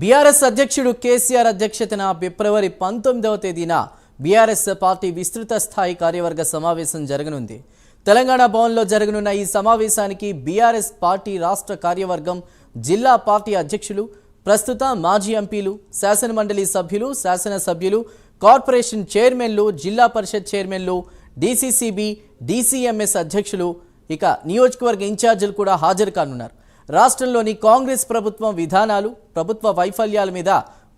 BRS అధ్యక్షుడు కేసీఆర్ అధ్యక్షతన ఫిబ్రవరి 19వ తేదీన బీఆర్ఎస్ పార్టీ విస్తృత స్థాయి కార్యవర్గ సమావేశం జరగనుంది. తెలంగాణ భవన్లో జరగనున్న ఈ సమావేశానికి బీఆర్ఎస్ పార్టీ రాష్ట్ర కార్యవర్గం, జిల్లా పార్టీ అధ్యక్షులు, ప్రస్తుత మాజీ ఎంపీలు, శాసనమండలి సభ్యులు, శాసనసభ్యులు, కార్పొరేషన్ చైర్మన్లు, జిల్లా పరిషత్ చైర్మన్లు, డీసీసీబీ, డీసీఎంఎస్ అధ్యక్షులు, ఇక నియోజకవర్గ ఇన్ఛార్జీలు కూడా హాజరు కానున్నారు. రాష్ట్రంలోని కాంగ్రెస్ ప్రభుత్వం విధానాలు, ప్రభుత్వ వైఫల్యాల మీద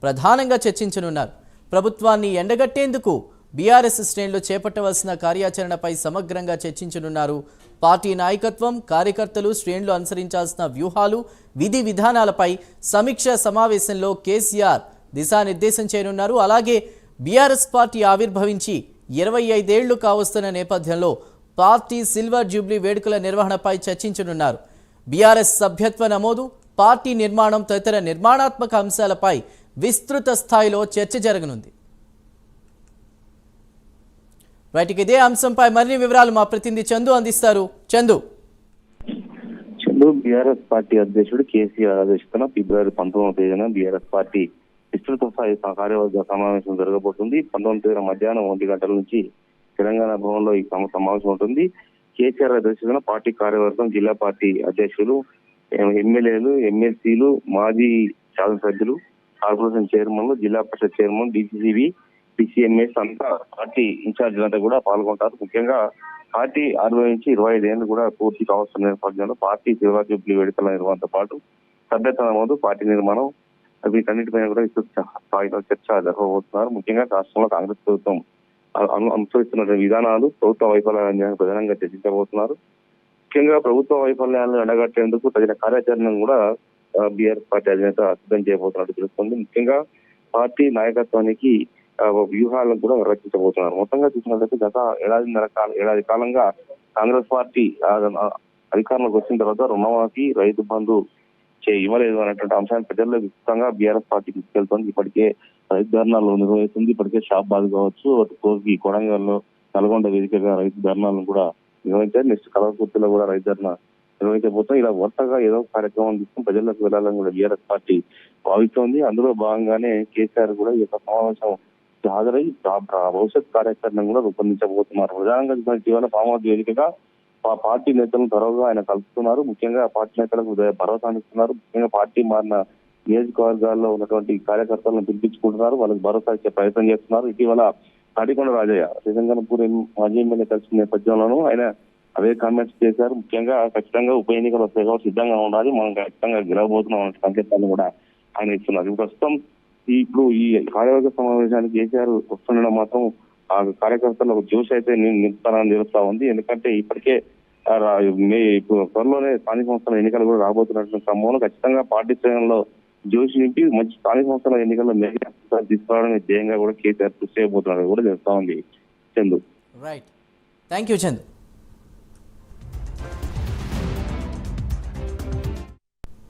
ప్రధానంగా చర్చించనున్నారు. ప్రభుత్వాన్ని ఎండగట్టేందుకు బీఆర్ఎస్ శ్రేణులు చేపట్టవలసిన కార్యాచరణపై సమగ్రంగా చర్చించనున్నారు. పార్టీ నాయకత్వం, కార్యకర్తలు, శ్రేణులు అనుసరించాల్సిన వ్యూహాలు, విధి విధానాలపై సమీక్ష సమావేశంలో కేసీఆర్ దిశానిర్దేశం చేయనున్నారు. అలాగే బీఆర్ఎస్ పార్టీ ఆవిర్భవించి 25 ఏళ్లు కావస్తున్న నేపథ్యంలో పార్టీ సిల్వర్ జూబ్లీ వేడుకల నిర్వహణపై చర్చించనున్నారు. బీఆర్ఎస్ సభ్యత్వ నమోదు, పార్టీ నిర్మాణం తదితర నిర్మాణాత్మక అంశాలపై విస్తృత స్థాయిలో చర్చ జరగనుంది. రైట్కి ఇదే అంశంపై మరిన్ని వివరాలు మా ప్రతినిధి చందు అందిస్తారు. చందు బీఆర్ఎస్ పార్టీ అధ్యక్షుడు కేసీఆర్ అధ్యక్షతన ఫిబ్రవరి 19వ తేదీన బీఆర్ఎస్ పార్టీ విస్తృత స్థాయి కార్యవర్గ సమావేశం జరగబోతుంది. 19వ తేదీన మధ్యాహ్నం 1 గంటల నుంచి తెలంగాణ భవన్లో ఈ సమావేశం ఉంటుంది. కేసీఆర్ అధ్యక్షతన పార్టీ కార్యవర్గం, జిల్లా పార్టీ అధ్యక్షులు, ఎమ్మెల్యేలు, ఎమ్మెల్సీలు, మాజీ శాసనసభ్యులు, కార్పొరేషన్ చైర్మన్లు, జిల్లా పరిషత్ చైర్మన్, డీసీసీబీ, డీసీఎంఎస్ అంతా పార్టీ ఇన్ఛార్జీలంతా కూడా పాల్గొంటారు. ముఖ్యంగా పార్టీ ఆవిర్భవించి 25 ఏళ్లు కూడా పూర్తి కావస్తున్న నేపథ్యంలో పార్టీ సిల్వర్ జూబ్లీ వేడుకల నిర్వహణతో పాటు సభ్యత్వ నమోదు, పార్టీ నిర్మాణం, వీటన్నిటిపైన కూడా విస్తృత స్థాయిలో చర్చ జరగబోతున్నారు. ముఖ్యంగా రాష్ట్రంలో కాంగ్రెస్ ప్రభుత్వం అనుసరిస్తున్న విధానాలు, ప్రభుత్వ వైఫల్యాలను ప్రధానంగా చర్చించబోతున్నారు. ముఖ్యంగా ప్రభుత్వ వైఫల్యాలను ఎండగట్టేందుకు తగిన కార్యాచరణను కూడా బీఆర్ఎస్ పార్టీ అధినేత సిద్ధం చేయబోతున్నట్టు తెలుస్తుంది. ముఖ్యంగా పార్టీ నాయకత్వానికి వ్యూహాలను కూడా రచించబోతున్నారు. మొత్తంగా చూసినట్లయితే గత ఏడాది కాలంగా కాంగ్రెస్ పార్టీ అధికారంలోకి వచ్చిన తర్వాత రుణమాఫీ, రైతు బంధు ఇవ్వలేదు అనేటువంటి అంశాన్ని ప్రజల్లో విస్తృతంగా బీఆర్ఎస్ పార్టీ తీసుకెళ్తుంది. ఇప్పటికే రైతు ధర్నాలు నిర్వహిస్తుంది. ఇప్పటికే షాబాద్ కావచ్చు, కోర్కి కొడంగల్లో, నల్గొండ వేదికగా రైతు ధర్నాలను కూడా నిర్వహించారు. నెక్స్ట్ కలవకుర్తిలో కూడా రైతు ధర్నా నిర్వహించబోతాం. ఇలా వరుసగా ఏదో కార్యక్రమం తీసుకుని ప్రజలకు వెళ్లాలని కూడా బీఆర్ఎస్ పార్టీ భావిస్తోంది. అందులో భాగంగానే కేసీఆర్ కూడా ఈ యొక్క సమావేశం హాజరై భవిష్యత్ కార్యాచరణ కూడా రూపొందించబోతున్నారు. ప్రధానంగా ఇటీవల పామావతి వేదికగా పార్టీ నేతలను త్వరగా ఆయన కలుపుతున్నారు. ముఖ్యంగా పార్టీ నేతలకు భరోసానిస్తున్నారు. ముఖ్యంగా పార్టీ మారిన నియోజకవర్గాల్లో ఉన్నటువంటి కార్యకర్తలను పిలిపించుకుంటున్నారు. వాళ్ళకి భరోసా ఇచ్చే ప్రయత్నం చేస్తున్నారు. ఇటీవల తాడికొండ రాజయ్య శ్రీశంకరపూర్ మాజీ ఎమ్మెల్యే కలిసిన నేపథ్యంలోనూ ఆయన అవే కామెంట్స్ చేశారు. ముఖ్యంగా ఖచ్చితంగా ఉప ఎన్నికలు వస్తాయి కాబట్టి సిద్ధంగా ఉండాలి, మనం ఖచ్చితంగా గెలవబోతున్నాం అనే సంకేతాలను కూడా ఆయన ఇస్తున్నారు. ప్రస్తుతం ఇప్పుడు ఈ కార్యవర్గ సమావేశానికి కేసీఆర్ వస్తుండడం మాత్రం ఆ కార్యకర్తలకు జోష్ అయితే నిలుపుతానని తెలుస్తా ఉంది. ఎందుకంటే ఇప్పటికే ఇప్పుడు త్వరలోనే స్థానిక సంస్థల ఎన్నికలు కూడా రాబోతున్నటువంటి క్రమంలో ఖచ్చితంగా పార్టీ శ్రేణుల్లో జోష్ నింపి మంచి స్థానిక సంస్థల ఎన్నికల్లో మెగా తీసుకురావడమే ధ్యేయంగా కూడా కేసీఆర్ కృషి చేయబోతున్నారు కూడా తెలుస్తా ఉంది. Chandu. Right, thank you Chandu.